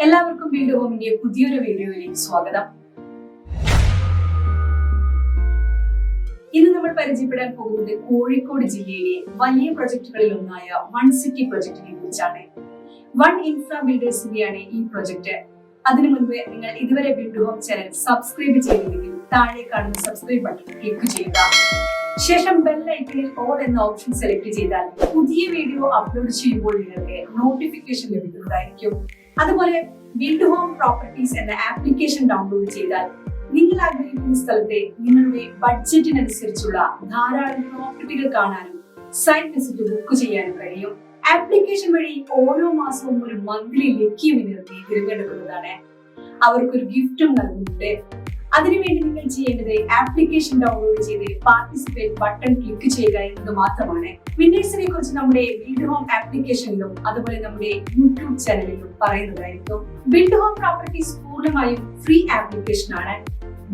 എല്ലാവർക്കും ബിൽഡ് ഹോമിന്റെ പുതിയൊരു വീഡിയോയിലേക്ക് സ്വാഗതം. ഇന്ന് നമ്മൾ പരിചയപ്പെടാൻ പോകുന്നത് കോഴിക്കോട് ജില്ലയിലെ വലിയ പ്രൊജക്ടുകളിൽ ഒന്നായ വൺ സിറ്റി പ്രൊജക്ടിനെ കുറിച്ചാണ്. വൺ ഇൻഫ്രാ ബിൽഡേഴ്സിന്റെയാണ് ഈ പ്രൊജക്ട്. അതിനു മുൻപ് നിങ്ങൾ ഇതുവരെ ബിൽഡ് ഹോം ചാനൽ സബ്സ്ക്രൈബ് ചെയ്തില്ലെങ്കിൽ താഴെ കാണുന്ന സബ്സ്ക്രൈബ് ബട്ടൺ ക്ലിക്ക് ചെയ്യുക. ശേഷം ബെൽ ഐക്കണിൽ ഓൾ എന്ന ഓപ്ഷൻ സെലക്ട് ചെയ്താൽ പുതിയ വീഡിയോ അപ്ലോഡ് ചെയ്യുമ്പോൾ നിങ്ങൾക്ക് നോട്ടിഫിക്കേഷൻ ലഭിക്കുന്നതായിരിക്കും. അതുപോലെ ബിൽഡ് ഹോം പ്രോപ്പർട്ടീസ് എന്ന ആപ്ലിക്കേഷൻ ഡൗൺലോഡ് ചെയ്താൽ നിങ്ങൾ ആഗ്രഹിക്കുന്ന സ്ഥലത്തെ നിങ്ങളുടെ ബഡ്ജറ്റിനനുസരിച്ചുള്ള ധാരാളം പ്രോപ്പർട്ടികൾ കാണാനും സൈറ്റ് വിസിറ്റ് ബുക്ക് ചെയ്യാനും കഴിയും. ആപ്ലിക്കേഷൻ വഴി ഓരോ മാസവും ഒരു മന്ത്ലി ലക്കി വിന്നർ തിരഞ്ഞെടുക്കുന്നതാണ്. അവർക്കൊരു ഗിഫ്റ്റും നൽകുന്നുണ്ട്. അതിനുവേണ്ടി നിങ്ങൾ ചെയ്യേണ്ടത് ആപ്ലിക്കേഷൻ ഡൗൺലോഡ് ചെയ്ത് പാർട്ടിസിപ്പേറ്റ് ബട്ടൺ ക്ലിക്ക് ചെയ്യുക എന്നത് മാത്രമാണ്. വിന്നേഴ്സിനെ കുറിച്ച് നമ്മുടെ ബിൽഡ് ഹോം ആപ്ലിക്കേഷനിലും അതുപോലെ നമ്മുടെ യൂട്യൂബ് ചാനലിലും പറയുന്നതായിരിക്കും. ബിൽഡ് ഹോം പ്രോപ്പർട്ടീസ് പൂർണ്ണമായും ഫ്രീ ആപ്ലിക്കേഷൻ ആണ്.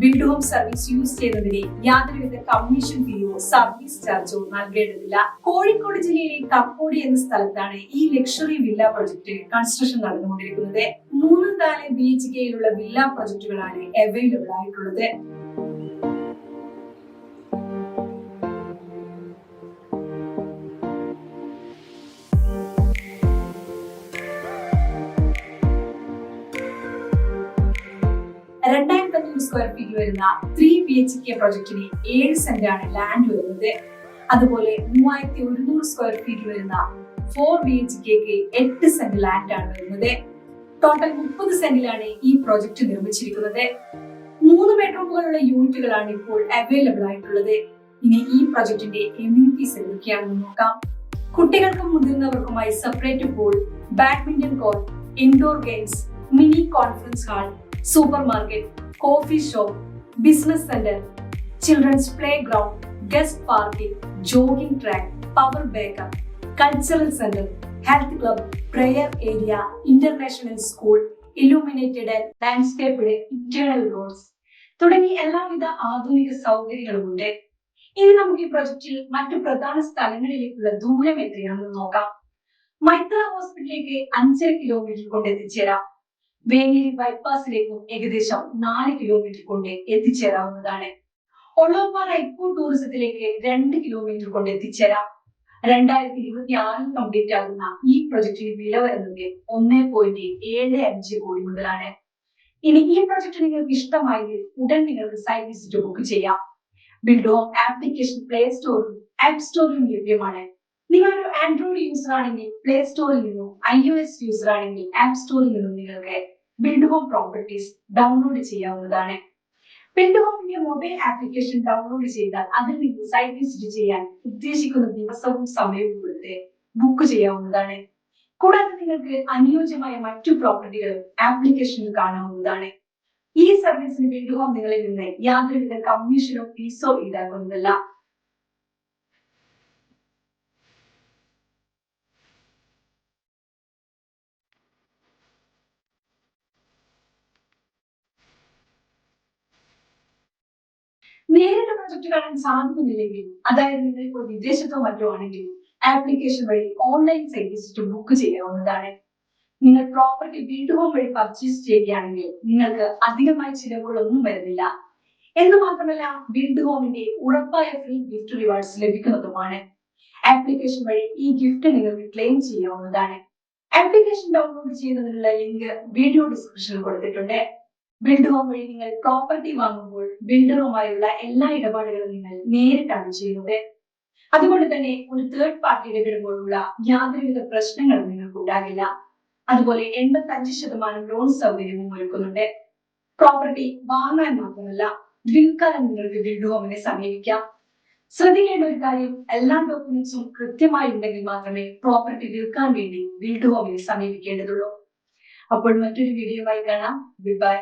ബിൽഡ് ഹോം സർവീസ് യൂസ് ചെയ്യുന്നതിന് യാതൊരുവിധ കമ്മീഷൻ ഫീയോ സർവീസ് ചാർജോ നൽകേണ്ടതില്ല. കോഴിക്കോട് ജില്ലയിലെ കപ്പോടി എന്ന സ്ഥലത്താണ് ഈ ലക്ഷറി വില്ല പ്രൊജക്ട് കൺസ്ട്രക്ഷൻ നടന്നുകൊണ്ടിരിക്കുന്നത്. 3-4 BHKയിലുള്ള വില്ല പ്രൊജക്ടുകളാണ് അവൈലബിൾ ആയിട്ടുള്ളത്. സ്ക്വയർ ഫീറ്റ് വരുന്ന 3 BHK പ്രൊജക്ടിന് 7 സെന്റാണ് ലാൻഡ് വരുന്നത്. അതുപോലെ 3100 സ്ക്വയർ ഫീറ്റ് വരുന്ന 4 BHKക്ക് 8 സെന്റ് ലാൻഡ് ആണ് വരുന്നത്. ടോട്ടൽ 30 സെന്റിലാണ് ഈ പ്രൊജക്ട് നിർമ്മിച്ചിരിക്കുന്നത്. 3 ബെഡ്റൂമുകളുള്ള യൂണിറ്റുകളാണ് ഇപ്പോൾ അവൈലബിൾ ആയിട്ടുള്ളത്. ഇനി ഈ പ്രൊജക്ടിന്റെ എമ്യൂണിറ്റീസ് എന്തൊക്കെയാണെന്ന് നോക്കാം. കുട്ടികൾക്കും മുതിർന്നവർക്കുമായി separate pool, badminton court, indoor games, mini conference hall, supermarket, coffee shop, business centre, children's playground, guest parking, jogging track, power backup, cultural centre, health club, prayer area, international school, illuminated landscaped internal roads തുടങ്ങി എല്ലാവിധ ആധുനിക സൗകര്യങ്ങളുമുണ്ട്. ഇനി നമുക്ക് ഈ പ്രൊജക്റ്റിൽ മറ്റു പ്രധാന സ്ഥലങ്ങളിലേക്കുള്ള ദൂരം എത്രയാണെന്ന് നോക്കാം. മൈത്ര ഹോസ്പിറ്റലിലേക്ക് 5.5 കിലോമീറ്റർ കൊണ്ട് എത്തിച്ചേരാം. വേങ്ങേരി ബൈപ്പാസിലേക്കും ഏകദേശം 4 കിലോമീറ്റർ കൊണ്ട് എത്തിച്ചേരാവുന്നതാണ്. ഒള്ളോപ്പാറ ഇക്കോ ടൂറിസത്തിലേക്ക് 2 കിലോമീറ്റർ കൊണ്ട് എത്തിച്ചേരാം. 2026 കംപ്ലീറ്റ് ആകുന്ന ഈ പ്രൊജക്ടിന് വില വരുന്നത് 1.75 കോടി മുതലാണ്. ഇനി ഈ പ്രൊജക്ട് നിങ്ങൾക്ക് ഇഷ്ടമായെങ്കിൽ ഉടൻ നിങ്ങൾക്ക് സൈറ്റ് വിസിറ്റ് ബുക്ക് ചെയ്യാം. ബിൽഡ് ഹോം ആപ്ലിക്കേഷൻ പ്ലേ സ്റ്റോറിലും ആപ്പ് സ്റ്റോറിലും ലഭ്യമാണ്. നിങ്ങളൊരു ആൻഡ്രോയിഡ് യൂസർ ആണെങ്കിൽ പ്ലേ സ്റ്റോറിൽ നിന്നും, iOS യൂസർ ആണെങ്കിൽ ആപ്പ് സ്റ്റോറിൽ നിന്നും നിങ്ങൾക്ക് ബിൽഡ് ഹോം പ്രോപ്പർട്ടീസ് ഡൗൺലോഡ് ചെയ്യാവുന്നതാണ്. ബിൽഡ് ഹോമിന്റെ മൊബൈൽ ആപ്ലിക്കേഷൻ ഡൗൺലോഡ് ചെയ്താൽ അതിൽ നിന്ന് സൈറ്റ് വിസിറ്റ് ചെയ്യാൻ ഉദ്ദേശിക്കുന്ന ദിവസവും സമയവും കൊടുത്ത് ബുക്ക് ചെയ്യാവുന്നതാണ്. കൂടാതെ നിങ്ങൾക്ക് അനുയോജ്യമായ മറ്റു പ്രോപ്പർട്ടികളും ആപ്ലിക്കേഷനിൽ കാണാവുന്നതാണ്. ഈ സർവീസിന് ബിൽഡ് ഹോം നിങ്ങളിൽ നിന്ന് യാതൊരുവിധ കമ്മീഷനോ ഫീസോ ഈടാക്കുന്നതല്ല. നേരിട്ട് പ്രൊജക്ട് കാണാൻ സാധിക്കുന്നില്ലെങ്കിൽ, അതായത് നിങ്ങൾ ഇപ്പോൾ വിദേശത്തോ മറ്റോ ആണെങ്കിൽ ആപ്ലിക്കേഷൻ വഴി ഓൺലൈൻ സൈറ്റ് വിസിറ്റ് ബുക്ക് ചെയ്യാവുന്നതാണ്. നിങ്ങൾ പ്രോപ്പർട്ടി ബിൽഡ് ഹോം വഴി പർച്ചേസ് ചെയ്യുകയാണെങ്കിൽ നിങ്ങൾക്ക് അധികമായി ചിലവുകളൊന്നും വരുന്നില്ല. എന്ന് മാത്രമല്ല, ബിൽഡ് ഹോമിന്റെ ഉറപ്പായ ഫ്രീ ഗിഫ്റ്റ് റിവാർഡ്സ് ലഭിക്കുന്നതുമാണ്. ആപ്ലിക്കേഷൻ വഴി ഈ ഗിഫ്റ്റ് നിങ്ങൾക്ക് ക്ലെയിം ചെയ്യാവുന്നതാണ്. ആപ്ലിക്കേഷൻ ഡൗൺലോഡ് ചെയ്യുന്നതിനുള്ള ലിങ്ക് വീഡിയോ ഡിസ്ക്രിപ്ഷനിൽ കൊടുത്തിട്ടുണ്ട്. ബിൽഡ് ഹോം വഴി നിങ്ങൾ പ്രോപ്പർട്ടി വാങ്ങുമ്പോൾ ബിൽഡറുമായുള്ള എല്ലാ ഇടപാടുകളും നിങ്ങൾ നേരിട്ടാണ് ചെയ്യുന്നത്. അതുകൊണ്ട് തന്നെ ഒരു തേർഡ് പാർട്ടി ഇടപെടുമ്പോഴുള്ള യാതൊരുവിധ പ്രശ്നങ്ങളും നിങ്ങൾക്ക് ഉണ്ടാകില്ല. അതുപോലെ 85% ലോൺ സൗകര്യവും ഒരുക്കുന്നുണ്ട്. പ്രോപ്പർട്ടി വാങ്ങാൻ മാത്രമല്ല, വിൽക്കാനും നിങ്ങൾക്ക് ബിൽഡ് ഹോമിനെ സമീപിക്കാം. ശ്രദ്ധിക്കേണ്ട ഒരു കാര്യം, എല്ലാ ഡോക്യുമെന്റ്സും കൃത്യമായി ഉണ്ടെങ്കിൽ മാത്രമേ പ്രോപ്പർട്ടി വിൽക്കാൻ വേണ്ടി ബിൽഡ് ഹോമിനെ സമീപിക്കേണ്ടതുള്ളൂ. അപ്പോൾ മറ്റൊരു വീഡിയോയുമായി കാണാം. ബൈ.